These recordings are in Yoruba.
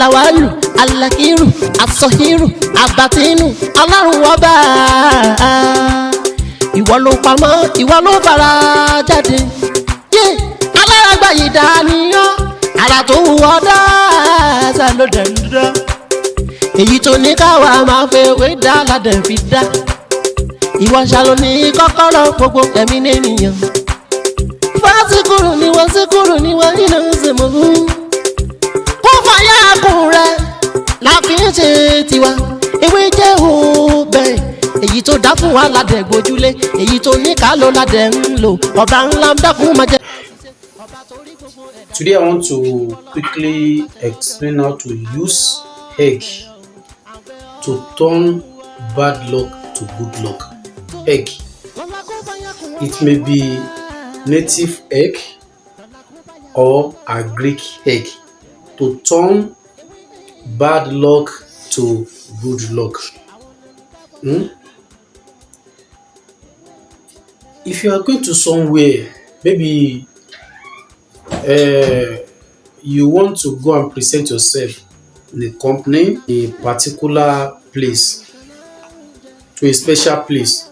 Alawalu, Alakiru, Asohiru, Abatinu, Ọlọ́run ọba. Ìwọ ló pamọ́, ìwọ ló fara jáde. Alárágbá yìí dániyàn, ara tó wù ọ́ dáadáa ló dẹ̀ ń dá. Èyí tó ní káwa máa fẹ́ wé dá ládẹ̀ fi dá. Ìwọ ṣàlò ní kọ́kọ́rọ́ gbogbo ẹ̀mí nìyẹn. Fásikúrú ni wọ́n nínú ìsìnkú. Kó fàyà kùn rẹ̀ láfi ń ṣe tiwa. Ewé jẹ́ òbẹ̀. Èyí tó dá fún wa ládẹ̀ gbójúlé. Èyí tó ní ká ló ládẹ̀ ń lò. Ọba ńlá ń dákun máa jẹ́. Today I want to quickly explain how to use egg to turn bad luck to good luck. Egg. It may be native egg or agric egg to turn bad luck to good luck. If you are going to somewhere, maybe you want to go and present yourself in a company, a particular place, to a special place,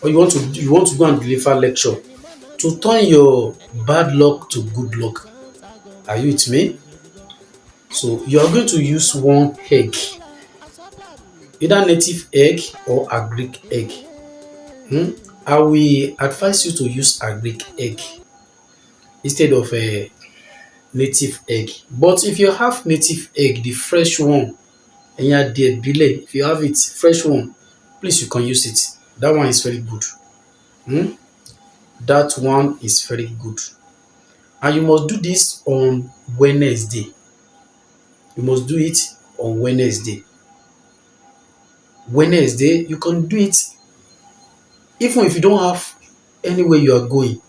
or you want to go and deliver lecture, to turn your bad luck to good luck. Are you with me? So you are going to use one egg, either native egg or agric egg. I will advise you to use agric egg instead of a native egg. But if you have native egg, the fresh one, and you are there delay, if you have it fresh one, please you can use it. That one is very good. That one is very good. And you must do this on Wednesday. You must do it on Wednesday. Wednesday, you can do it even if you don't have anywhere you are going.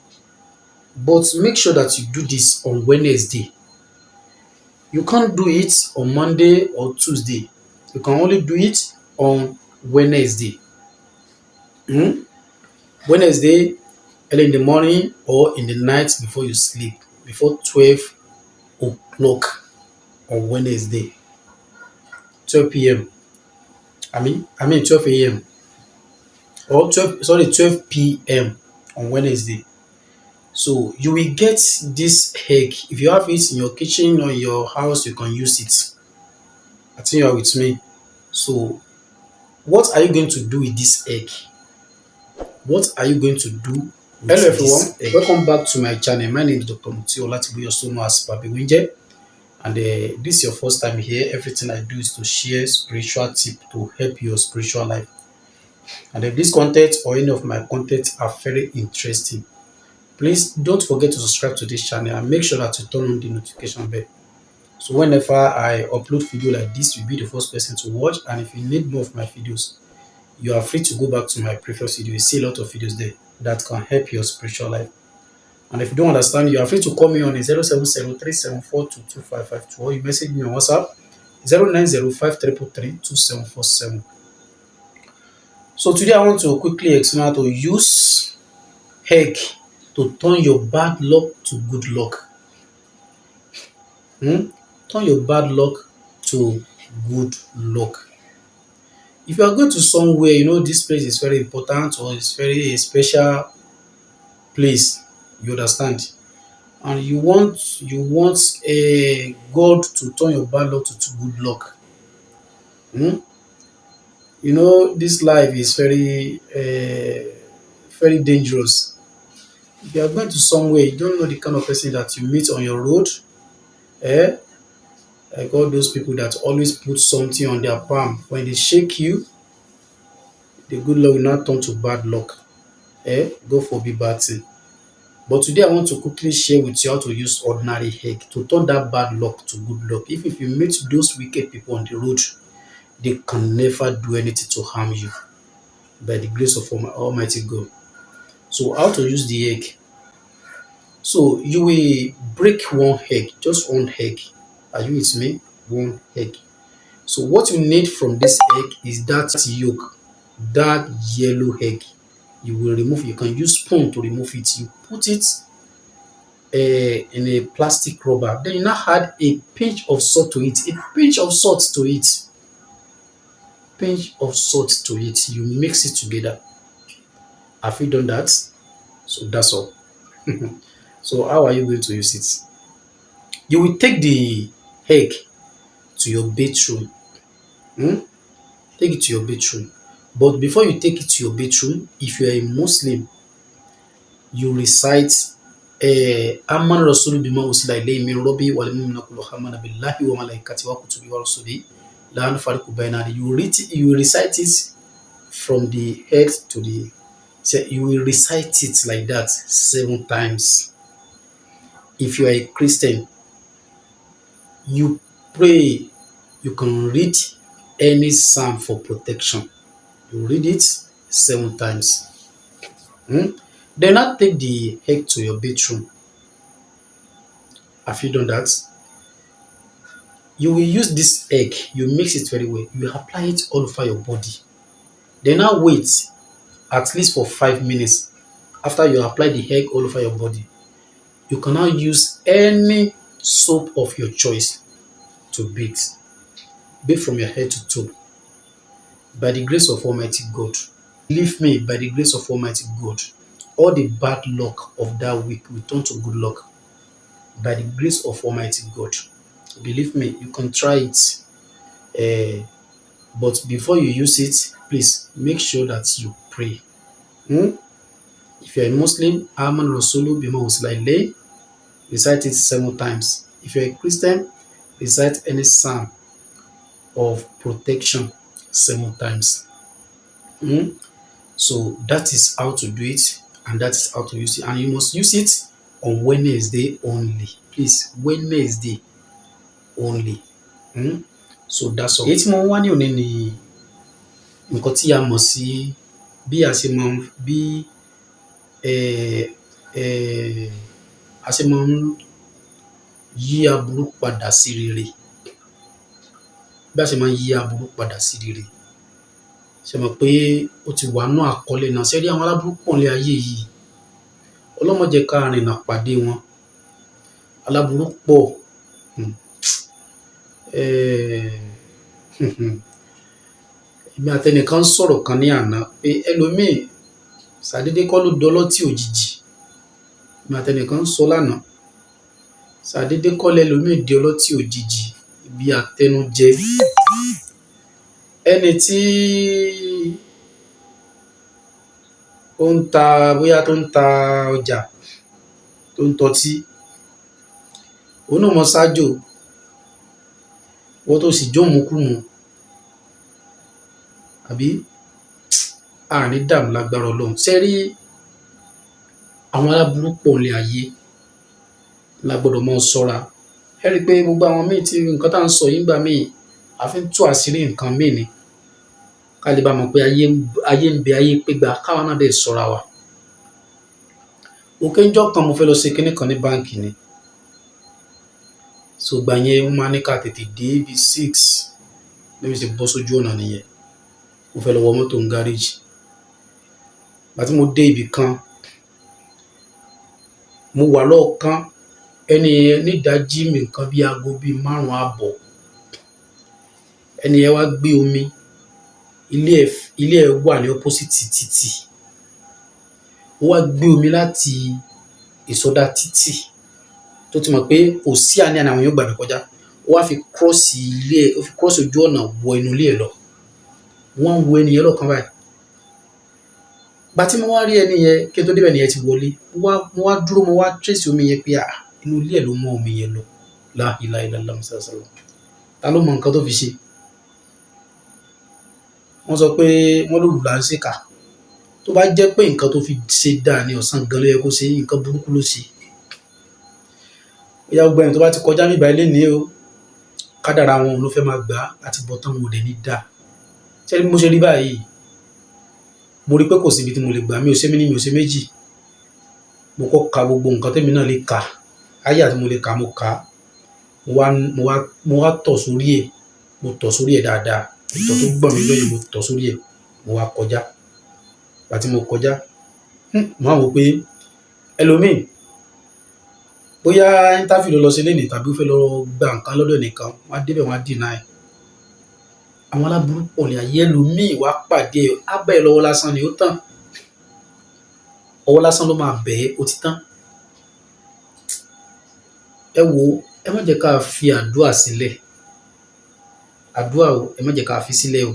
But make sure that you do this on Wednesday. You can't do it on Monday or Tuesday. You can only do it on Wednesday. Wednesday, early in the morning or in the night before you sleep, before 12 o'clock on Wednesday. 12 p.m. I mean 12 a.m. or 12 p.m. on Wednesday. So you will get this egg. If you have it in your kitchen or in your house, you can use it. I think you are with me. So what are you going to do with this egg? What are you going to do? Hello everyone, welcome back to my channel. My name is Dr. Muti Olatiboye, also known as Papi Winje. And this is your first time here. Everything I do is to share spiritual tip to help your spiritual life. And if this content or any of my content are very interesting, please don't forget to subscribe to this channel and make sure that you turn on the notification bell. So whenever I upload video like this, you'll be the first person to watch. And if you need more of my videos, you are free to go back to my previous video. You see a lot of videos there that can help your spiritual life. And if you don't understand, you are free to call me on 07037422552 or you message me on WhatsApp 09053332747. So today I want to quickly explain how to use egg to turn your bad luck to good luck. Turn your bad luck to good luck. If you are going to somewhere, you know this place is very important or it's very special place, you understand, and you want a God to turn your bad luck to good luck. You know this life is very very dangerous. If you are going to somewhere, you don't know the kind of person that you meet on your road. Like all those people that always put something on their palm. When they shake you, the good luck will not turn to bad luck. Go for be bad thing. But today I want to quickly share with you how to use ordinary egg to turn that bad luck to good luck. If you meet those wicked people on the road, they can never do anything to harm you by the grace of Almighty God. So how to use the egg? So you will break one egg, just one egg. Are you with me? One egg. So what you need from this egg is that yolk, that yellow egg. You will remove. You can use spoon to remove it. You put it in a plastic rubber. Then you now add a pinch of salt to it. A pinch of salt to it. Pinch of salt to it. You mix it together. Have you done that? So that's all. So how are you going to use it? You will take the egg to your bedroom. Hmm? Take it to your bedroom. But before you take it to your bedroom, if you are a Muslim, you recite Amman Rasulu bima usila ilayhi min rabbi wal mu'minuna kullu amana billahi wa malaikatihi wa kutubihi wa rusulihi la nufariqu baina ahadin. You recite it from the head to the, you will recite it like that 7 times. If you are a Christian, you pray, you can read any psalm for protection. You read it 7 times. Then now take the egg to your bedroom. Have you done that? You will use this egg, you mix it very well, you apply it all over your body. Then now wait at least for 5 minutes. After you apply the egg all over your body, you can now use any soap of your choice to bathe. Bathe from your head to toe. By the grace of Almighty God, believe me, by the grace of Almighty God, all the bad luck of that week will turn to good luck. By the grace of Almighty God, believe me, you can try it. But before you use it, please make sure that you pray. If you're a Muslim, Aman Rasulu bima usila ilayhi, recite it 7 times. If you're a Christian, recite any psalm of protection 7 times. So that is how to do it, and that is how to use it. And you must use it on Wednesday only. Please, Wednesday only. So that's all. Èyí tí mo wá ní òní ni nǹkan tí a mọ̀ sí bí a ṣe máa ń yí aburú padà sí rere. Bí a ṣe máa ń yí aburú padà sí rere. Ṣé mọ̀ pé ó ti wà nínú àkọọ́lẹ̀ náà? Ṣé rí àwọn aláburú pọ̀ ní ayé yìí? Ọlọ́run má jẹ́ ká rìnà pàdé wọn. Aláburú pọ̀. Èmi àtẹnìkan sọ̀rọ̀ kan ní àná pé ẹlòmíì ṣàdédé kọ́ ló dọlọ́tí òjijì. Èmi àtẹnìkan sọ lánàá, ṣàdédé kọ́ lẹ́lòmíì di ọlọ́tí òjijì bí àtẹnujẹ. Ẹni tí ó ń ta, bóyá tó ń ta ọjà, tó ń tọ́tí, òun náà mọ ṣáájò, wọ́n tó sì jómùkúmu, àbí àní dààmú lágbára Ọlọ́run. Ṣé rí àwọn aláburú pọ̀ ní ayé, la gbọ́dọ̀ mọ ṣọ́ra. Ẹ rí i pé gbogbo àwọn míì tí nǹkan tá à ń sọ yìí gbà míì, a fi ń tú àṣírí nǹkan míì ni. Ká lè bá mọ̀ pé ayé ń bẹ, ayé pé gbà, káwa náà dẹ̀ ṣọ́ra wa. Òkè ńjọ́ kan mo fẹ́ lọ ṣe kinní kan ní báǹkì ni. So gbà yẹn wọ́n máa ní ká tètè dé bí 6. Lẹ́mi ṣe bọ́ sójú ọ̀nà nìyẹn. Mo fẹ́ lọ wọ mọ́tò ń gáréjì. Ìgbà tí mo dé ibì kan, mo wà lọ́ọ̀kan, ẹni yẹn nídàájí mi nǹkan bí aago bí 5 àbọ̀. Ẹni yẹn wá gbé omi. Ilé ẹ̀ wà ní opposite títì. Ó wá gbé omi láti ìsọdá títì tó ti mọ̀ pé kò sí àní-àní àwọn yóò gbà mí kọjá. Ó wá fi cross ilé ẹ̀, ó fi cross ojú ọ̀nà wọ inú ilé ẹ̀ lọ. Wọ́n ń wo ẹni yẹn lọ́ọ̀kan báyìí. Ìgbà tí mo wá rí ẹni yẹn, kí n tó débẹ̀ ẹni yẹn ti wọlé. Mo wá dúró, mo wá trace omi yẹn pé inú ilé ẹ̀ ló mú omi yẹn lọ. La ilaha illallah sallallahu. Ta ló mọ nǹkan tó fi ṣe? Wọ́n sọ pé wọ́n lòlù là ń ṣèkà. Tó bá jẹ́ pé nǹkan tó fi ṣe dáa ní ọ̀sán gan ló yẹ kó ṣe, nǹkan burúkú ló ṣe. Bóyá gbogbo ẹni tó bá ti kọjá níbà ilé ní o, kádàrá wọn ló fẹ́ máa gbà àti bọ́tán wọn ò dẹ̀ ní dáa. Ṣé bí mo ṣe rí báyìí, mo rí pé kò síbi tí mo lè gbà, mi ò ṣe méní, mi ò ṣe méjì. Mo kọ́ ka gbogbo nǹkan tẹ́mi náà lè kà. Ayé àti mo lè kà, mo kà. Mo wá tọ̀ sórí ẹ̀. Mo tọ̀ sórí ẹ̀ dáadáa. Ìtọ̀ tó gbọ̀n mi lóye, mo tọ̀ sórí ẹ̀. Mo wá kọjá. Ìgbà tí mo kọjá, mo wá wò pé ẹlòmíì bóyá interview ló lọ sí lẹ́nìí tàbí ó fẹ́ lọ gba nǹkan lọ́dọ̀ nìkan wọ́n á débẹ̀ wọ́n á deny. Àwọn aláburú pọ̀ ní ayé ẹlòmíì wá pàdé abẹ́ lọ́wọ́ lásán ni ó tán, ọwọ́ lásán ló máa bẹ̀ ẹ́ ó ti tán. Ẹ wo, ẹ má jẹ́ ká fi àdúrà sílẹ̀, àdúrà o ẹ má jẹ́ ká fi sílẹ̀ o.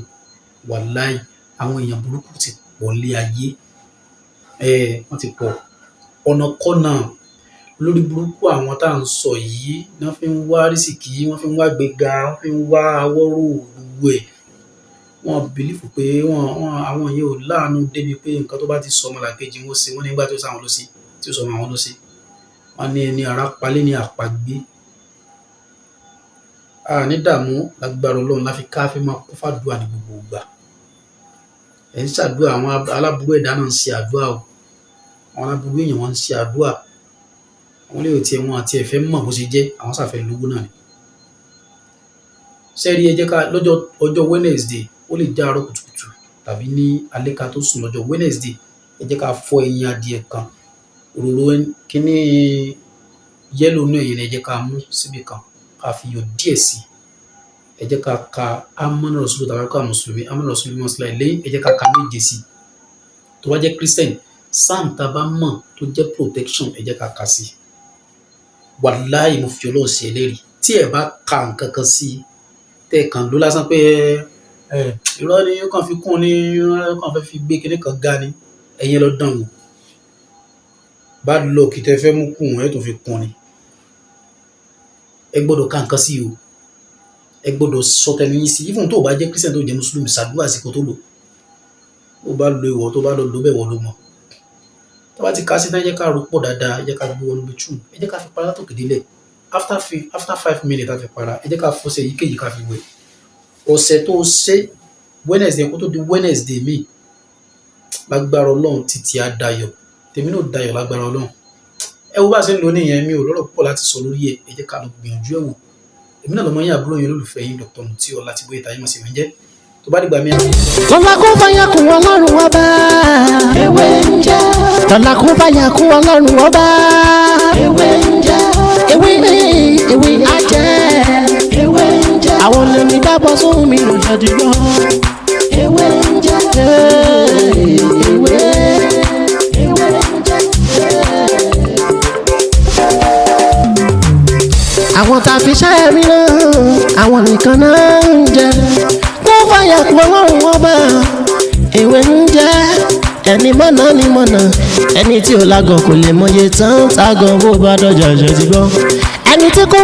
Wàláì àwọn èèyàn burúkú ti pọ̀ lé ayé, wọ́n ti pọ̀ ọ̀nà kọ́nà lórí burúkú. Àwọn tá à ń sọ yìí wọ́n fi ń wá rísìkí, wọ́n fi ń wá gbéga, wọ́n fi ń wá awọ́rò gbogbo ẹ̀. Wọ́n bìlífù pé àwọn yẹn ò láàánú débi pé nǹkan tó bá ti sọ ọmọlàkejì wọn ṣe, wọ́n nígbà tí ó sáwọn ló sí tí ó sọ ọmọ àwọn ló sí. Wọ́n ní ẹni ara palẹ̀ ní àpagbé. Ní dààmú lágbára Ọlọ́run láfi ká fi máa kún fàdúrà ní gbogbo ìgbà. Ẹ̀ ń ṣàdúrà, àwọn aláburú ẹ̀dá náà ń ṣe àdúrà o, àwọn aláburú èèyàn wọn ń ṣe àdúrà. Àwọn ilé ìtì wọn àti ẹ̀fẹ́ mọ̀ bó ṣe jẹ́, àwọn sàfẹ́ lówó náà ni. Sẹ́rí ẹ jẹ́ ká lọ́jọ́ ọjọ́ Wednesday ó lè jẹ́ àárọ̀ kùtùkùtù tàbí ní alẹ́ ká tó sùn lọ́jọ́ Wednesday. Ẹ jẹ́ ká fọ ẹyin adìẹ kan, òróró kíní yẹ́lò náà yẹn ẹ jẹ́ ká mú síbi kan, ká fi iyọ̀ díẹ̀ sí. Ẹ jẹ́ ká ka amánà rọ̀sùlù tàbí ká mùsùlùmí amánà rọ̀sùlù mọ́ sílẹ̀ lẹ́yìn. Ẹ jẹ́ ká ka méje sí. Tó bá jẹ́ Christian, Psalm tá a bá mọ̀ tó jẹ́ protection ẹ jẹ́ ká ka sí. Wàláì mo fi Ọlọ́run ṣe ẹlẹ́rìí, tí ẹ bá ka nǹkan kan sí tẹ́ kàn ló lásán pé irọ́ ni ó kàn fi kún ni, ó kàn fẹ́ fi gbé kinní kan ga ni, ẹ̀yin lọ dán wò. Bad luck tẹ́ fẹ́ mú kún ẹ̀ tó fi kún ni. Ẹ gbọ́dọ̀ ka nǹkan sí o, ẹ gbọ́dọ̀ sọ tẹnu yín sí. Even tó o bá jẹ́ Christian tó jẹ́ Mùsùlùmí, ṣàdúrà sí kó tó lò. Ó bá lo ìwọ tó bá lọ lò bẹ́ẹ̀ wọ́n ló mọ̀. Tó bá ti ka sí tán ẹ jẹ́ ká rò pọ̀ dáadáa, ẹ jẹ́ ká gbé wọnú bítú, ẹ jẹ́ ká fi para tó kéde lẹ̀. After 5 minutes a fi para, ẹ jẹ́ ká fọṣẹ èyíkéyìí ká fi wẹ̀. Ọ̀sẹ̀ tó ṣe Wednesday kó tó di Wednesday mi lágbára Ọlọ́run títí á dayọ̀, tèmi náà dayọ̀ lágbára Ọlọ́run. Ẹ wo bá ṣe ń lò nìyẹn, mi ò lọ́rọ̀ púpọ̀ láti sọ lórí ẹ̀, ẹ jẹ́ ká lọ gbìyànjú ẹ̀ wò. Èmi náà lọ́mọ yín àbúrò yín olólùfẹ́ yín Dr. Mutiu Ọlátìbóyè táyé mọ̀ sí mi jẹ́. Tó bá dìgbà mi. Tọ́lá kó báyà kún Ọlọ́run ọba, ewé ń jẹ́. Tọ́lá kó báyà kún Ọlọ́run ọba, ewé ń jẹ́. Ewé ajẹ́, ewé ń jẹ́. Àwọn olèmí dábọ̀ sóhun mi ló jẹ́ dìgbọ́. Ewé ń jẹ́, ewé ń jẹ́. Àwọn tá a fi ṣẹ́ rí náà, àwọn nìkan náà ń jẹ. Kó fàyà kún Ọlọ́run ọba, ewé ń jẹ́. Ẹni mọ̀nà ni mọ̀nà, ẹni tí ò lágàn kò lè mọye tán tágàn bó bá dọ̀jà jẹ́ ti gbọ́. Ẹni tí kò